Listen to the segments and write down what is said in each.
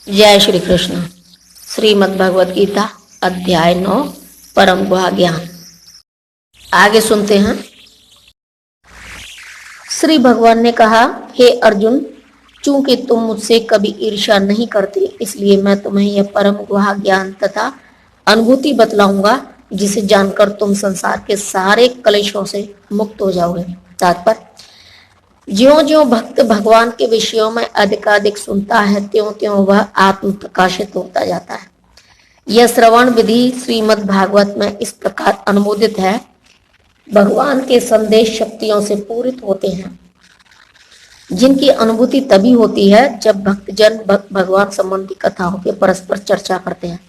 जय श्री कृष्ण। श्रीमद् भगवद गीता अध्याय 9 परम गुहा ज्ञान। आगे सुनते हैं। श्री भगवान ने कहा, हे अर्जुन, चूंकि तुम मुझसे कभी ईर्ष्या नहीं करते, इसलिए मैं तुम्हें यह परम गुहा ज्ञान तथा अनुभूति बतलाऊंगा, जिसे जानकर तुम संसार के सारे कलेशों से मुक्त हो जाओगे। तात्पर्य, ज्यों ज्यों भक्त भगवान के विषयों में अधिकाधिक सुनता है, त्यों त्यों वह आत्म प्रकाशित होता जाता है। यह श्रवण विधि श्रीमद् भागवत में इस प्रकार अनुमोदित है। भगवान के संदेश शक्तियों से पूरित होते हैं, जिनकी अनुभूति तभी होती है जब भक्तजन भगवान संबंधी कथाओं के परस्पर चर्चा करते हैं।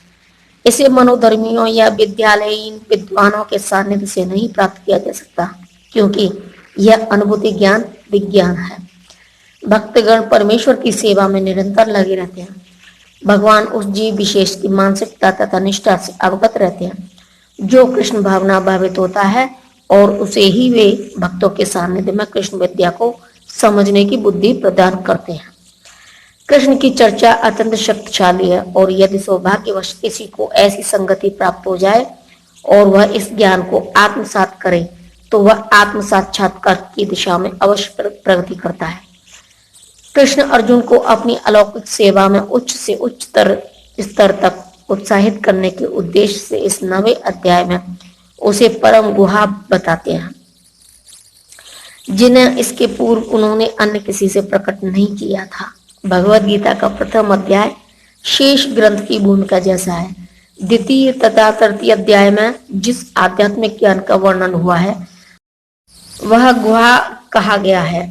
इसे मनोधर्मियों या विद्यालयीन विद्वानों के सानिध्य से नहीं प्राप्त किया जा सकता, क्योंकि यह अनुभूति ज्ञान विज्ञान है। भक्तगण परमेश्वर की सेवा में निरंतर लगे रहते हैं। भगवान उस जीव विशेष की मानसिकता तथा निष्ठा से अवगत रहते हैं, जो कृष्ण भावना भावित होता है, और उसे ही वे भक्तों के सानिध्य में कृष्ण विद्या को समझने की बुद्धि प्रदान करते हैं। कृष्ण की चर्चा अत्यंत शक्तिशाली है, और यदि सौभाग्यवश किसी को ऐसी संगति प्राप्त हो जाए और वह इस ज्ञान को आत्मसात करे, तो वह आत्म साक्षात्कार की दिशा में अवश्य प्रगति करता है। कृष्ण अर्जुन को अपनी अलौकिक सेवा में उच्च से उच्चतर स्तर तक उत्साहित करने के उद्देश्य से इस 9वें अध्याय में उसे परम गुहा बताते हैं, जिन्हें इसके पूर्व उन्होंने अन्य किसी से प्रकट नहीं किया था। भगवद गीता का प्रथम अध्याय शेष ग्रंथ की भूमिका जैसा है। द्वितीय तथा तृतीय अध्याय में जिस आध्यात्मिक ज्ञान का वर्णन हुआ है, वह गुहा कहा गया है।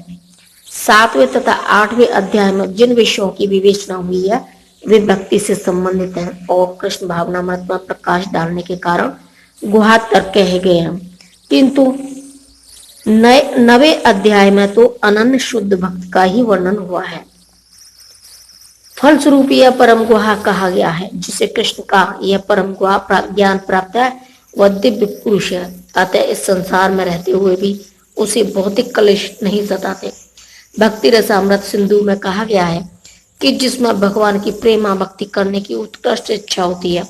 7वें तथा 8वें अध्याय में जिन विषयों की विवेचना हुई है, वे भक्ति से संबंधित हैं, और कृष्ण भावना में प्रकाश डालने के कारण गुहा तर्क कहे गए हैं। किंतु 9वें अध्याय में तो अनन्य शुद्ध भक्त का ही वर्णन हुआ है। फलस्वरूप यह परम गुहा कहा गया है। जिसे कृष्ण का यह परम गुहा ज्ञान प्राप्त है, वह दिव्य पुरुष है। अतः इस संसार में रहते हुए भी उसे भौतिक कलेश नहीं सताते। भक्ति रसामृत सिंधु में कहा गया है कि जिसमें भगवान की प्रेमा भक्ति करने की उत्कृष्ट इच्छा होती है,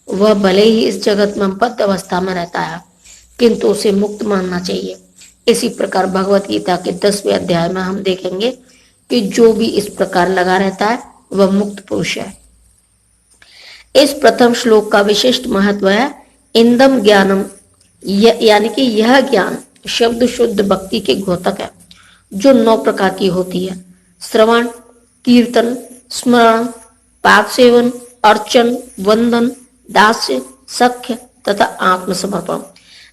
वह भले ही इस जगत में बद्ध अवस्था में रहता है, किंतु उसे मुक्त मानना चाहिए। इसी प्रकार भगवत गीता के 10वें अध्याय में हम देखेंगे कि जो भी इस प्रकार लगा रहता है, वह मुक्त पुरुष है। इस प्रथम श्लोक का विशिष्ट महत्व है इंदम ज्ञानम, यानी कि यह ज्ञान शब्द शुद्ध भक्ति के द्योतक है, जो 9 प्रकार की होती है: श्रवण, कीर्तन, स्मरण, पाद सेवन, अर्चन, वंदन, दास्य, सख्य तथा आत्मसमर्पण।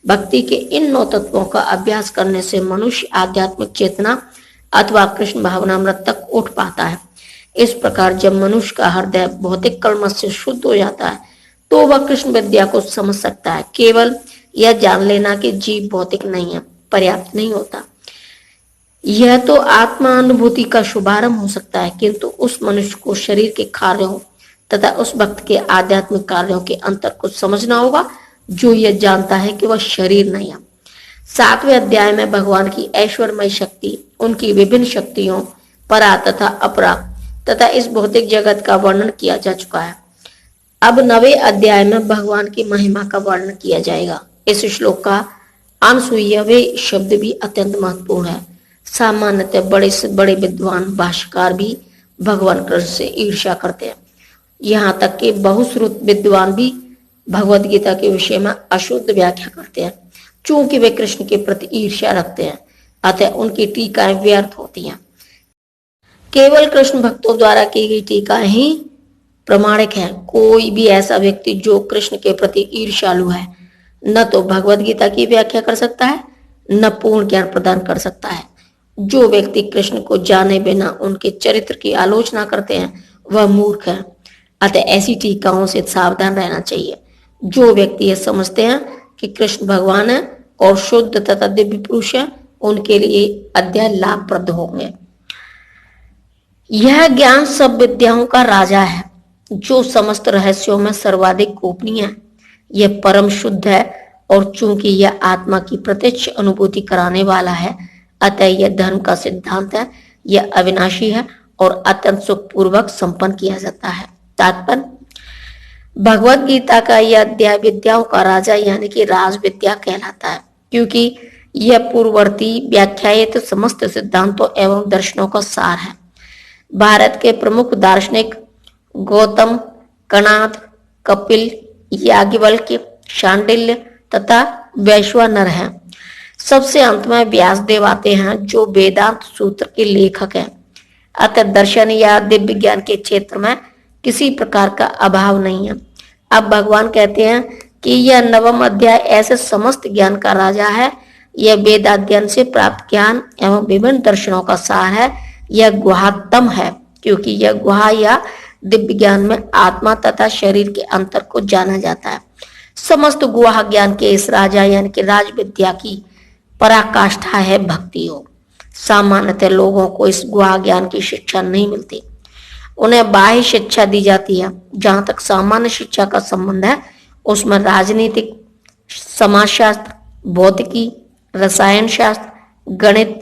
भक्ति के इन 9 तत्वों का अभ्यास करने से मनुष्य आध्यात्मिक चेतना अथवा कृष्ण भावनामृत तक उठ पाता है। इस प्रकार जब मनुष्य का हृदय भौतिक कर्म से शुद्ध हो जाता है, तो वह कृष्ण विद्या को समझ सकता है। केवल यह जान लेना कि जीव भौतिक नहीं है पर्याप्त नहीं होता। यह तो आत्मानुभूति का शुभारंभ हो सकता है, किंतु उस मनुष्य को शरीर के कार्यों तथा उस भक्त के आध्यात्मिक कार्यों के अंतर को समझना होगा, जो यह जानता है कि वह शरीर नहीं है। 7वें अध्याय में भगवान की ऐश्वर्यमय शक्ति, उनकी विभिन्न शक्तियों परा तथा अपरा तथा इस भौतिक जगत का वर्णन किया जा चुका है। अब 9वें अध्याय में भगवान की महिमा का वर्णन किया जाएगा। इस श्लोक का अनसुयवे शब्द भी अत्यंत महत्वपूर्ण है। सामान्यतः बड़े से बड़े विद्वान भाष्यकार भी भगवान कृष्ण से ईर्ष्या करते हैं। यहाँ तक कि बहुश्रुत विद्वान भी भगवद गीता के विषय में अशुद्ध व्याख्या करते हैं। चूंकि वे कृष्ण के प्रति ईर्ष्या रखते हैं, अतः उनकी टीकाएं व्यर्थ होती हैं। केवल कृष्ण भक्तों द्वारा की गई टीकाएं ही प्रमाणिक है। कोई भी ऐसा व्यक्ति जो कृष्ण के प्रति ईर्ष्यालु है, न तो भगवद गीता की व्याख्या कर सकता है, न पूर्ण ज्ञान प्रदान कर सकता है। जो व्यक्ति कृष्ण को जाने बिना उनके चरित्र की आलोचना करते हैं, वह मूर्ख है। अतः ऐसी टीकाओं से सावधान रहना चाहिए। जो व्यक्ति यह समझते हैं कि कृष्ण भगवान है और शुद्ध तथा दिव्य पुरुष है, उनके लिए अध्याय लाभप्रद होंगे। यह ज्ञान सब विद्याओं का राजा है, जो समस्त रहस्यों में सर्वाधिक गोपनीय है। यह परम शुद्ध है, और चूंकि यह आत्मा की प्रत्यक्ष अनुभूति कराने वाला है, अतः यह धर्म का सिद्धांत है। यह अविनाशी है और अत्यंत सुखपूर्वक संपन्न किया जाता है। तात्पर्य, भगवत गीता का यह अध्याय विद्याओं का राजा यानी कि राज विद्या कहलाता है, क्योंकि यह पूर्ववर्ती व्याख्यायित समस्त सिद्धांतों एवं दर्शनों का सार है। भारत के प्रमुख दार्शनिक गौतम, कणाद, कपिल, याज्ञवल्क्य, शांडिल्य तथा वैश्वानर हैं। सबसे अंत में व्यासदेव आते हैं, जो वेदांत सूत्र के लेखक हैं। अतः दर्शन या दिव्य ज्ञान के क्षेत्र में किसी प्रकार का अभाव नहीं है। अब भगवान कहते हैं कि यह नवम अध्याय ऐसे समस्त ज्ञान का राजा है। यह वेदाध्ययन से प्राप्त ज्ञान एवं विभिन्न दर्शनों का सार है। यह गुहात्म है, क्योंकि यह गुहा या दिव्य ज्ञान में आत्मा तथा शरीर के अंतर को जाना जाता है। समस्त गुहा ज्ञान के इस राजा यानी कि राज विद्या की पराकाष्ठा है भक्ति योग। सामान्यतः लोगों को इस गुहा ज्ञान की शिक्षा नहीं मिलती, उन्हें बाह्य शिक्षा दी जाती है। जहां तक सामान्य शिक्षा का संबंध है, उसमें राजनीतिक, समाजशास्त्र, भौतिकी, रसायन शास्त्र, गणित,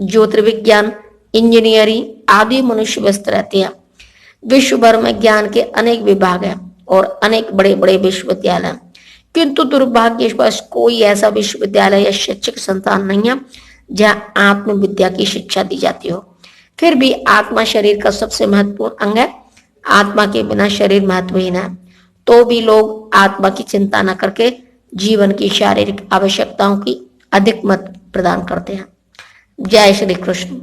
ज्योतिर्विज्ञान, इंजीनियरिंग आदि मनुष्य व्यस्त रहते हैं। विश्व भर में ज्ञान के अनेक विभाग हैं और अनेक बड़े बड़े विश्वविद्यालय हैं, किंतु दुर्भाग्यवश कोई ऐसा विश्वविद्यालय या शैक्षिक संस्थान नहीं है जहां आत्म विद्या की शिक्षा दी जाती हो। फिर भी आत्मा शरीर का सबसे महत्वपूर्ण अंग है। आत्मा के बिना शरीर महत्वहीन है। तो भी लोग आत्मा की चिंता न करके जीवन की शारीरिक आवश्यकताओं की अधिक महत्व प्रदान करते हैं। जय श्री कृष्ण।